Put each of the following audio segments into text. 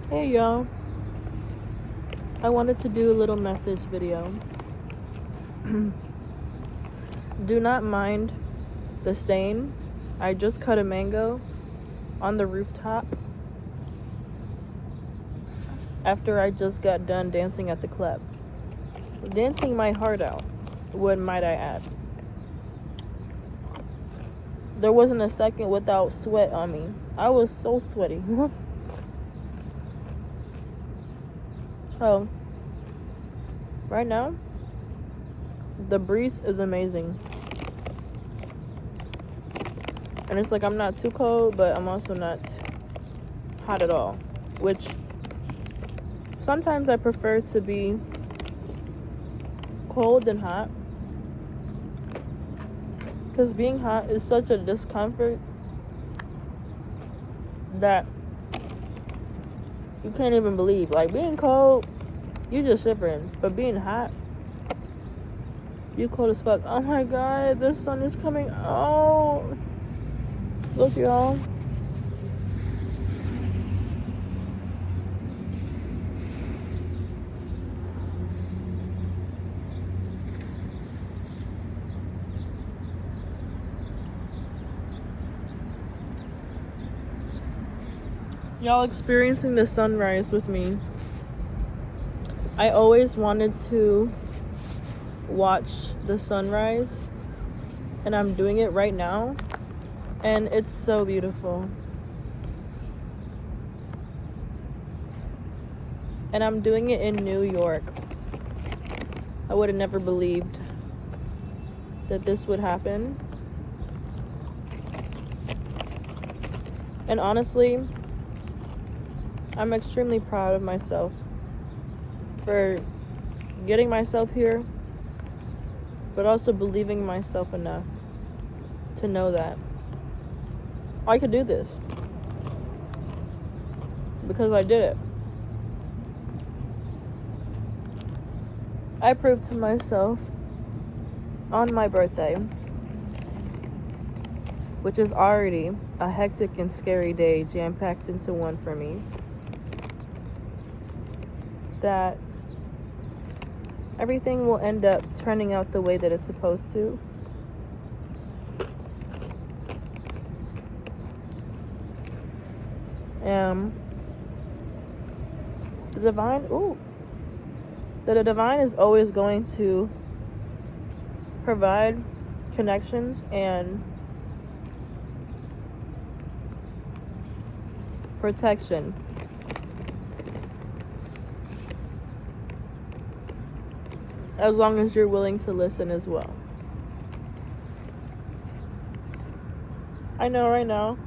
Hey y'all, I wanted to do a little message video. Do not mind the stain. I just cut a mango on the rooftop after I just got done dancing at the club. Dancing my heart out, what might I add. There wasn't a second without sweat on me. I was so sweaty. So, right now, the breeze is amazing. And it's like I'm not too cold, but I'm also not hot at all. Which, sometimes I prefer to be cold than hot. Because being hot is such a discomfort that you can't even believe. Like, being cold, you just shivering. But being hot, you cold as fuck. Oh my god, the sun is coming out. Look, y'all. Y'all experiencing the sunrise with me. I always wanted to watch the sunrise, and I'm doing it right now, and it's so beautiful. And I'm doing it in New York. I would have never believed that this would happen. And honestly, I'm extremely proud of myself for getting myself here, but also believing myself enough to know that I could do this, because I did it. I proved to myself on my birthday, which is already a hectic and scary day jam-packed into one for me, that everything will end up turning out the way that it's supposed to. The divine is always going to provide connections and protection. As long as you're willing to listen as well. I know right now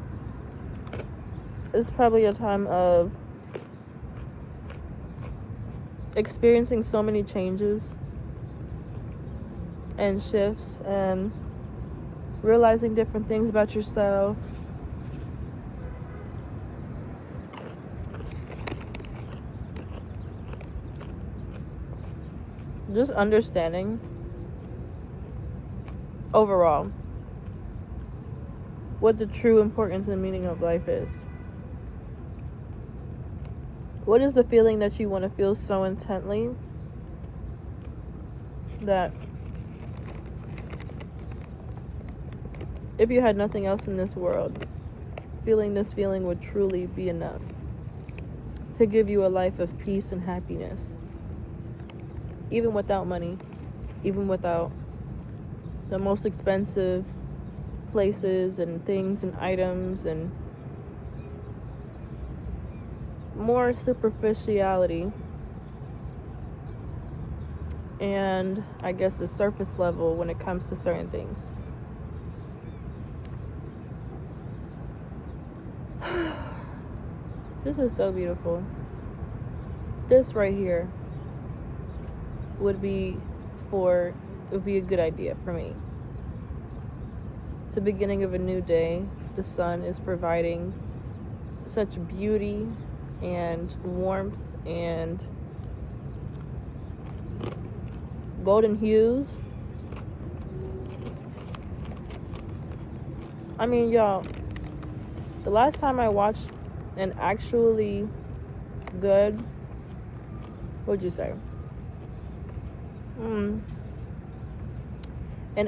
it's probably a time of experiencing so many changes and shifts and realizing different things about yourself. Just understanding overall what the true importance and meaning of life is. What is the feeling that you want to feel so intently that if you had nothing else in this world, feeling this feeling would truly be enough to give you a life of peace and happiness? Even without money, even without the most expensive places and things and items and more superficiality and I guess the surface level when it comes to certain things. This is so beautiful. This right here would be a good idea for me. It's the beginning of a new day. The sun is providing such beauty and warmth and golden hues. I mean, y'all, the last time I watched an actually good, what'd you say? An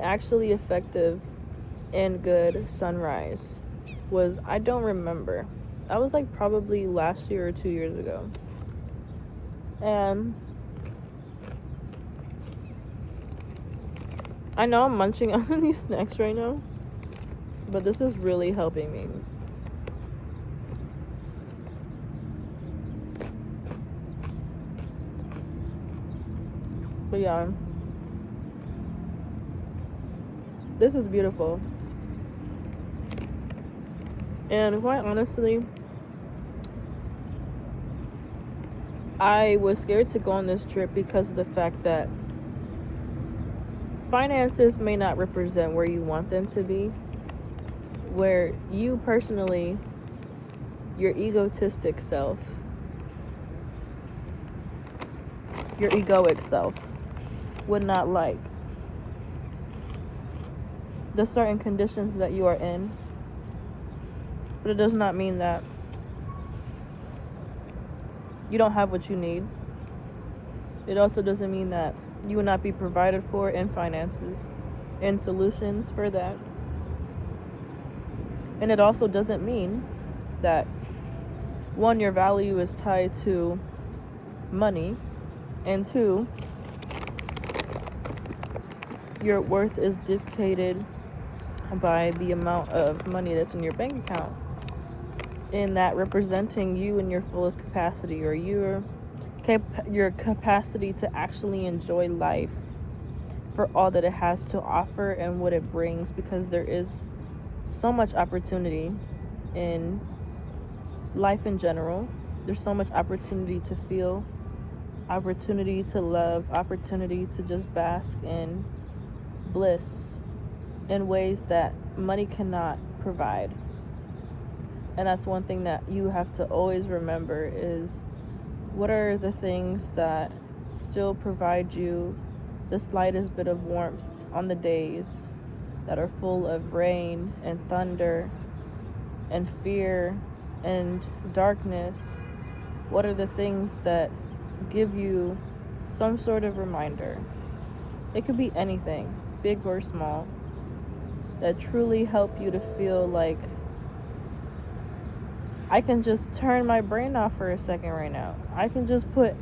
actually effective and good sunrise was, I don't remember. I was like probably last year or 2 years ago. And I know I'm munching on these snacks right now, but this is really helping me. But yeah, this is beautiful. And quite honestly, I was scared to go on this trip because of the fact that finances may not represent where you want them to be, where you personally, your egotistic self, your egoic self, would not like the certain conditions that you are in. But it does not mean that you don't have what you need. It also doesn't mean that you will not be provided for in finances and solutions for that. And it also doesn't mean that, one, your value is tied to money, and two, your worth is dictated by the amount of money that's in your bank account, in that representing you in your fullest capacity, or your capacity to actually enjoy life for all that it has to offer and what it brings, because there is so much opportunity in life in general. There's so much opportunity to feel, opportunity to love, opportunity to just bask in bliss in ways that money cannot provide. And that's one thing that you have to always remember is, what are the things that still provide you the slightest bit of warmth on the days that are full of rain and thunder and fear and darkness? What are the things that give you some sort of reminder? It could be anything, big or small, that truly help you to feel like, I can just turn my brain off for a second right now. I can just put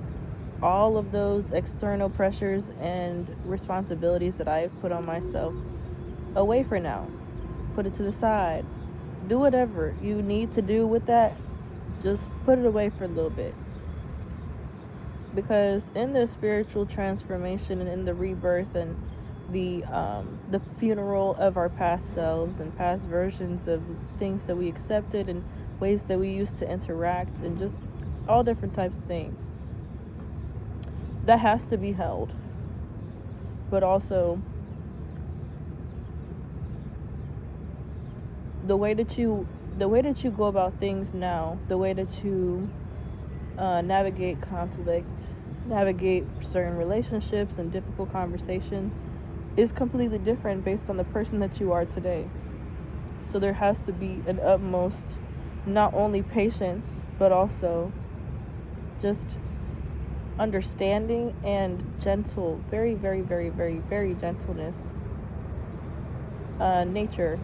all of those external pressures and responsibilities that I've put on myself away for now. Put it to the side. Do whatever you need to do with that. Just put it away for a little bit. Because in the spiritual transformation and in the rebirth and the funeral of our past selves and past versions of things that we accepted and ways that we used to interact and just all different types of things, that has to be held. But also, the way that you go about things now, the way that you navigate conflict, navigate certain relationships and difficult conversations is completely different based on the person that you are today. So there has to be an utmost, not only patience, but also just understanding and gentle, very, very, very, very, very gentleness, nature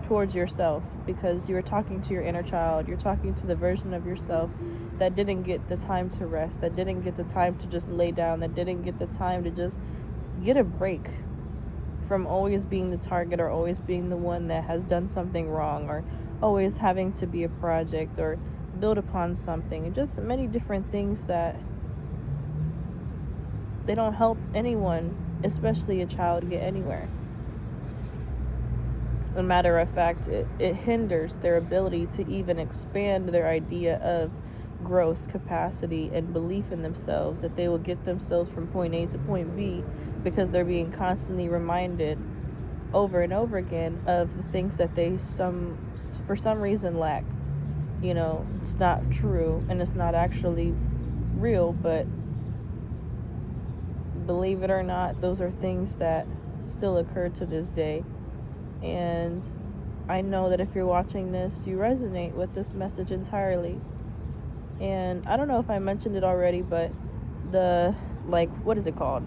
towards yourself, because you're talking to your inner child. You're talking to the version of yourself that didn't get the time to rest, that didn't get the time to just lay down, that didn't get the time to just get a break from always being the target, or always being the one that has done something wrong, or always having to be a project or build upon something, and just many different things that they don't help anyone, especially a child, get anywhere. As a matter of fact, it hinders their ability to even expand their idea of growth capacity and belief in themselves, that they will get themselves from point A to point B, because they're being constantly reminded over and over again of the things that they for some reason lack. It's not true and it's not actually real, but believe it or not, those are things that still occur to this day. And I know that if you're watching this, you resonate with this message entirely. And I don't know if I mentioned it already, but the, like, what is it called?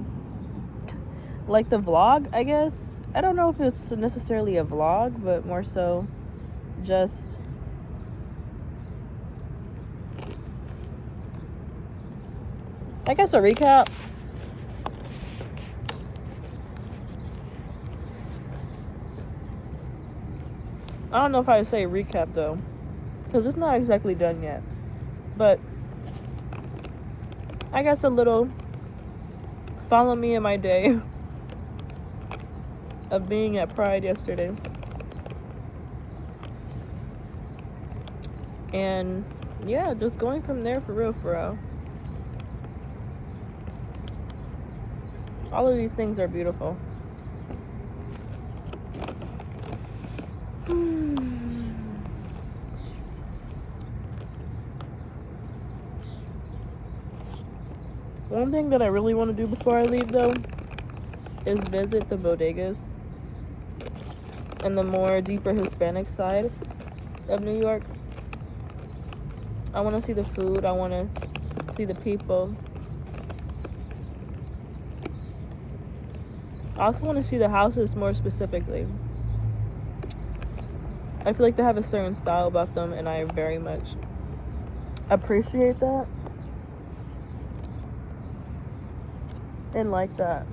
Like the vlog, I guess. I don't know if it's necessarily a vlog, but more so just I guess a recap. I don't know if I would say recap though, because it's not exactly done yet. But I guess a little follow me in my day of being at Pride yesterday. And yeah, just going from there for real, for real. All of these things are beautiful. One thing that I really want to do before I leave though is visit the bodegas and the more deeper Hispanic side of New York. I want to see the food. I want to see the people. I also want to see the houses more specifically. I feel like they have a certain style about them, and I very much appreciate that and like that.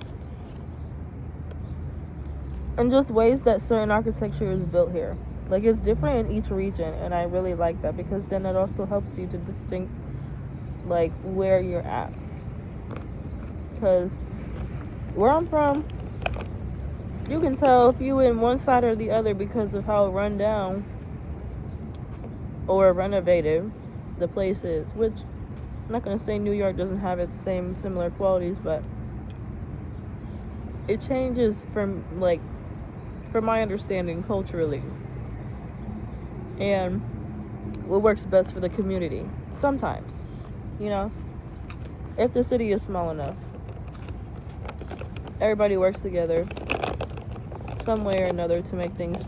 And just ways that certain architecture is built here. Like, it's different in each region, and I really like that, because then it also helps you to distinct, like, where you're at. Because where I'm from, you can tell if you in one side or the other because of how run down or renovated the place is. Which, I'm not going to say New York doesn't have its same similar qualities, but it changes from my understanding culturally, and what works best for the community sometimes, you know, if the city is small enough, everybody works together some way or another to make things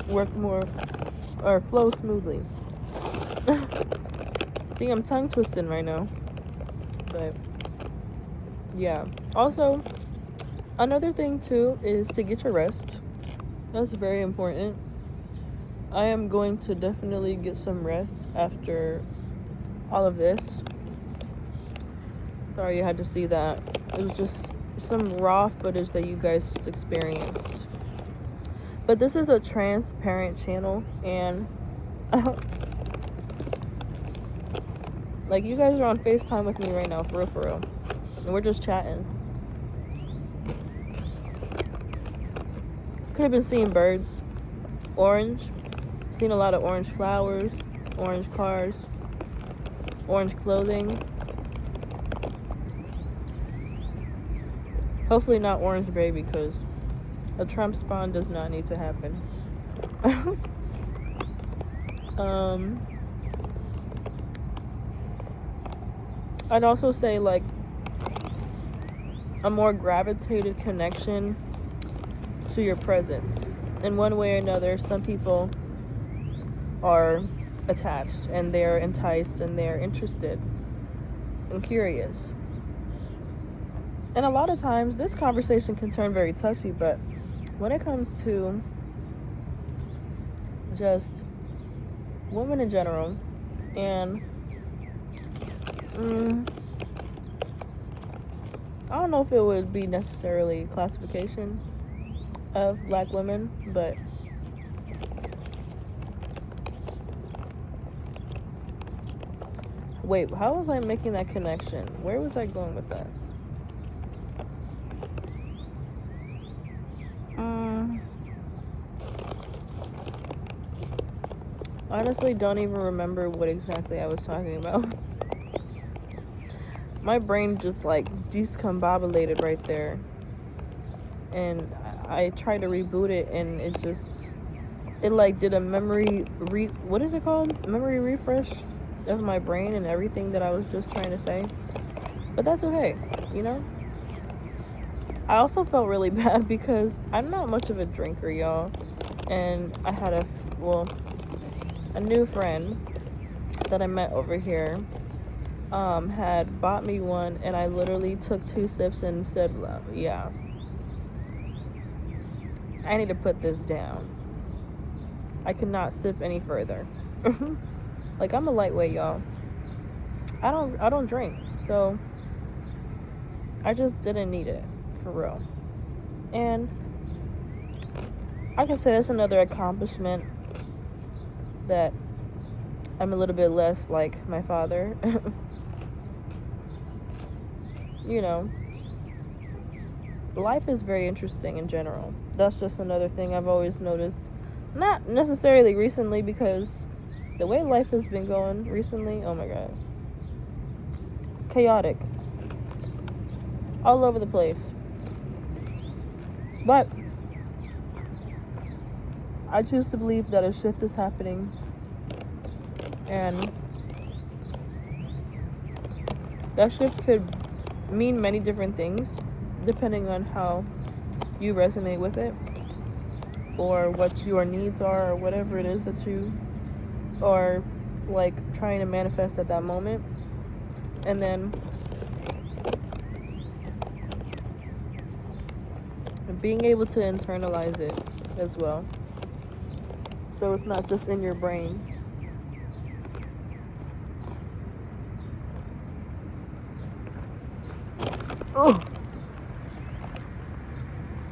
work more or flow smoothly. See, I'm tongue twisting right now, but yeah. Also, another thing too is to get your rest. That's very important. I am going to definitely get some rest after all of this. Sorry you had to see that. It was just some raw footage that you guys just experienced. But this is a transparent channel, and like, you guys are on FaceTime with me right now, for real. And we're just chatting. Could have been seeing birds, orange, seen a lot of orange flowers, orange cars, orange clothing. Hopefully not orange baby, because a Trump spawn does not need to happen. I'd also say, like, a more gravitated connection to your presence. In one way or another, some people are attached, and they're enticed, and they're interested and curious. And a lot of times this conversation can turn very touchy, but when it comes to just women in general, and I don't know if it would be necessarily classification of black women, but wait, how was I making that connection? Where was I going with that? Honestly, don't even remember what exactly I was talking about. My brain just like discombobulated right there, and I tried to reboot it, and it like did a memory what is it called? Memory refresh of my brain and everything that I was just trying to say. But that's okay, you know? I also felt really bad because I'm not much of a drinker, y'all. And I had a new friend that I met over here had bought me one, and I literally took 2 sips and said, well, yeah, I need to put this down. I could not sip any further. Like, I'm a lightweight, y'all. I don't drink, so I just didn't need it, for real. And I can say that's another accomplishment, that I'm a little bit less like my father. You know, life is very interesting in general. That's just another thing I've always noticed. Not necessarily recently, because the way life has been going recently, oh my god. Chaotic. All over the place. But I choose to believe that a shift is happening, and that shift could mean many different things depending on how you resonate with it, or what your needs are, or whatever it is that you are like trying to manifest at that moment. And then being able to internalize it as well, so it's not just in your brain. Oh,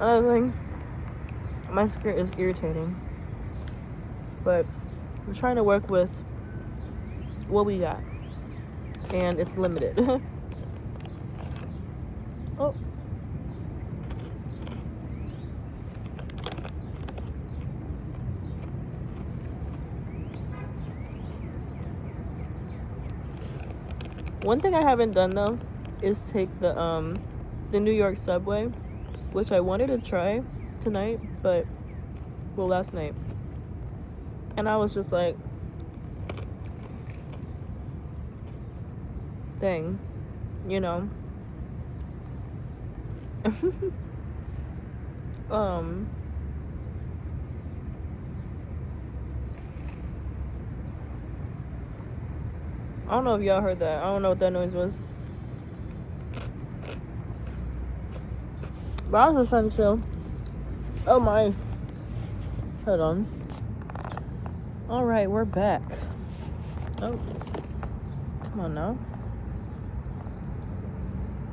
another thing, my skirt is irritating, but I'm trying to work with what we got, and it's limited. Oh, one thing I haven't done though is take the New York subway, which I wanted to try tonight, but last night, and I was just like, dang, you know. I don't know if y'all heard that. I don't know what that noise was. But I was just trying to chill. Oh my. Hold on. Alright, we're back. Oh. Come on now.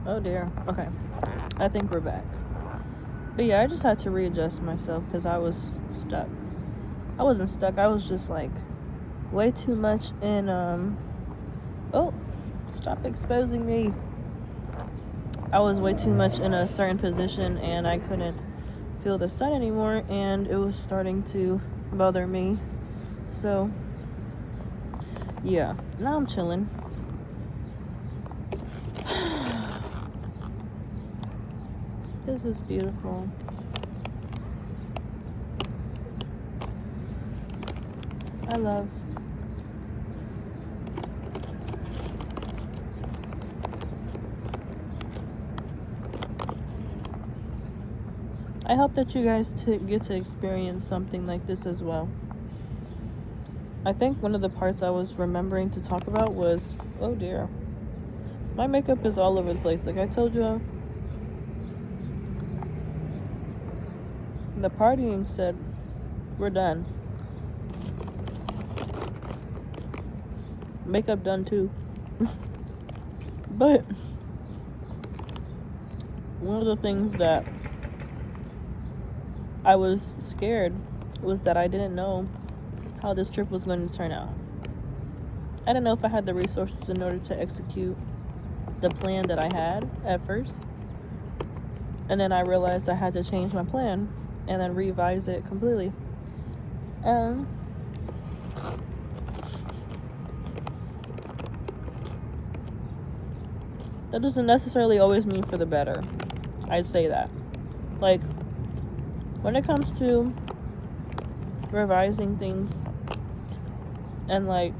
Oh dear. Okay. I think we're back. But yeah, I just had to readjust myself because I was stuck. I wasn't stuck. I was just like way too much in oh, stop exposing me. I was way too much in a certain position, and I couldn't feel the sun anymore, and it was starting to bother me. So yeah, now I'm chilling. This is beautiful. I love. I hope that you guys get to experience something like this as well. I think one of the parts I was remembering to talk about was, oh dear, my makeup is all over the place. Like I told you, the partying said, we're done. Makeup done too. But one of the things that I was scared was that I didn't know how this trip was going to turn out. I didn't know if I had the resources in order to execute the plan that I had at first. And then I realized I had to change my plan and then revise it completely. That doesn't necessarily always mean for the better. I'd say that. Like, when it comes to revising things and like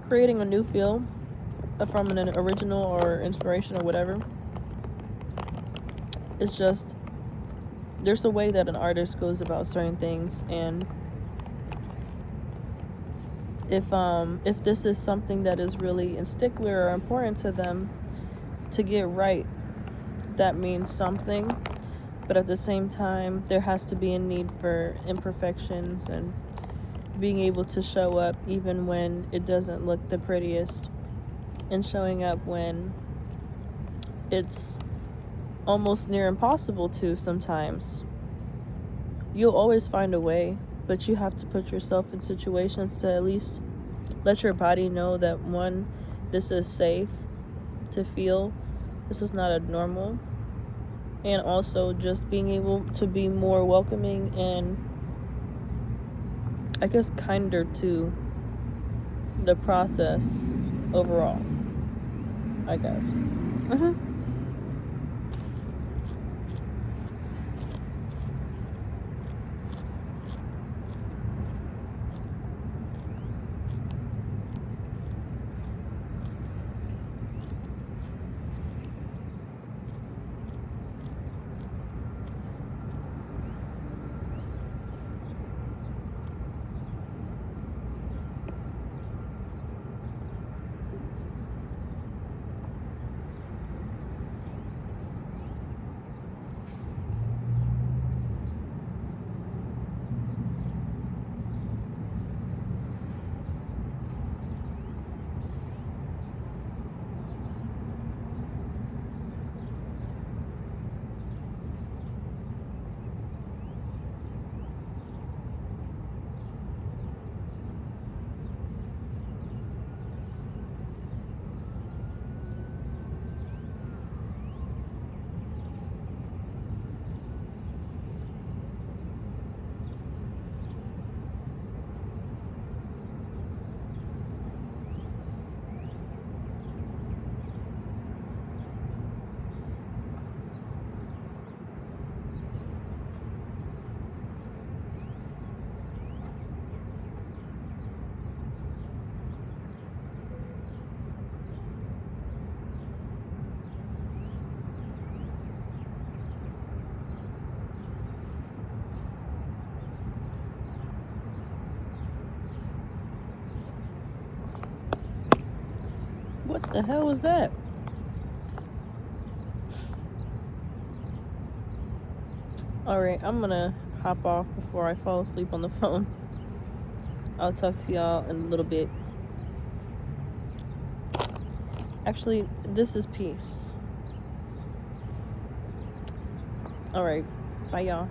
creating a new feel from an original or inspiration or whatever, it's just, there's a way that an artist goes about certain things, and if this is something that is really a stickler or important to them to get right, that means something. But at the same time, there has to be a need for imperfections and being able to show up even when it doesn't look the prettiest, and showing up when it's almost near impossible to sometimes. You'll always find a way, but you have to put yourself in situations to at least let your body know that, one, this is safe to feel, this is not abnormal, and also just being able to be more welcoming and, I guess, kinder to the process overall, I guess. What the hell was that? Alright, I'm gonna hop off before I fall asleep on the phone. I'll talk to y'all in a little bit. Actually, this is peace. Alright, bye y'all.